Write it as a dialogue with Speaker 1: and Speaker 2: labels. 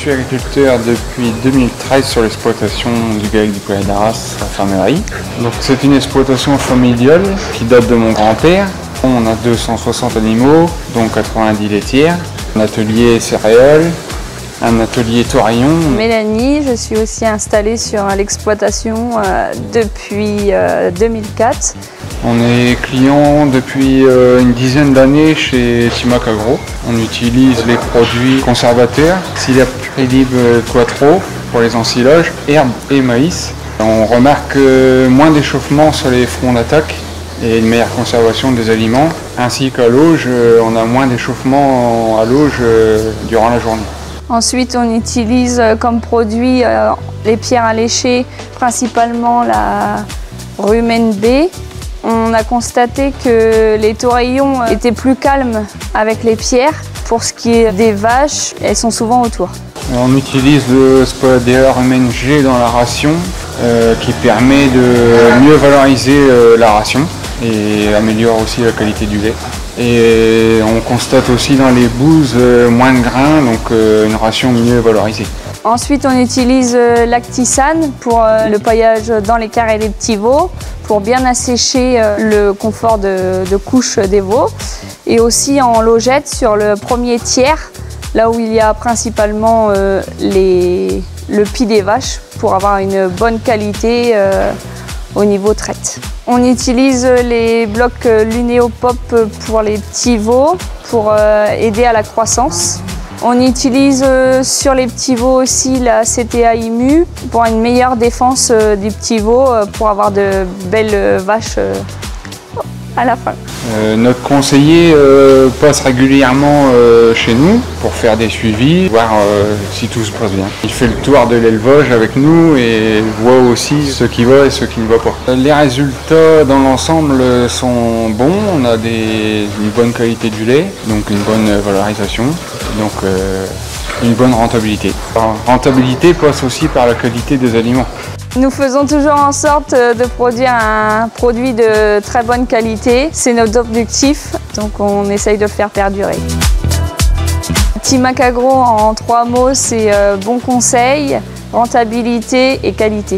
Speaker 1: suis agriculteur depuis 2013 sur l'exploitation du GAEC du Poulailler d'Arras à Fermerie. Donc c'est une exploitation familiale qui date de mon grand-père. On a 260 animaux, dont 90 laitières, un atelier céréales, un atelier taurillon.
Speaker 2: Mélanie, je suis aussi installée sur l'exploitation depuis 2004.
Speaker 1: On est client depuis une dizaine d'années chez Timac Agro. On utilise les produits conservateurs, Silage Libre Quattro pour les ensilages, herbes et maïs. On remarque moins d'échauffement sur les fronts d'attaque et une meilleure conservation des aliments, ainsi qu'à l'auge, on a moins d'échauffement à l'auge durant la journée.
Speaker 2: Ensuite, on utilise comme produit les pierres alléchées, principalement la Rumen B. On a constaté que les taurillons étaient plus calmes avec les pierres. Pour ce qui est des vaches, elles sont souvent autour.
Speaker 1: On utilise le Spoiler Rumen G dans la ration qui permet de mieux valoriser la ration et améliore aussi la qualité du lait. Et on constate aussi dans les bouses moins de grains, donc une ration mieux valorisée.
Speaker 2: Ensuite, on utilise Lactisane pour le paillage dans les carrés des petits veaux, pour bien assécher le confort de couche des veaux. Et aussi en logette sur le premier tiers, là où il y a principalement le pis des vaches, pour avoir une bonne qualité au niveau traite. On utilise les blocs Lunéopop pour les petits veaux, pour aider à la croissance. On utilise sur les petits veaux aussi la CTA IMU pour une meilleure défense des petits veaux, pour avoir de belles vaches à la fin.
Speaker 1: Notre conseiller passe régulièrement chez nous pour faire des suivis, voir si tout se passe bien. Il fait le tour de l'élevage avec nous et voit aussi ce qui va et ce qui ne va pas. Les résultats dans l'ensemble sont bons, on a une bonne qualité du lait, donc une bonne valorisation, donc une bonne rentabilité. La rentabilité passe aussi par la qualité des aliments.
Speaker 2: Nous faisons toujours en sorte de produire un produit de très bonne qualité. C'est notre objectif, donc on essaye de le faire perdurer. Timac Agro, en 3 mots, c'est bon conseil, rentabilité et qualité.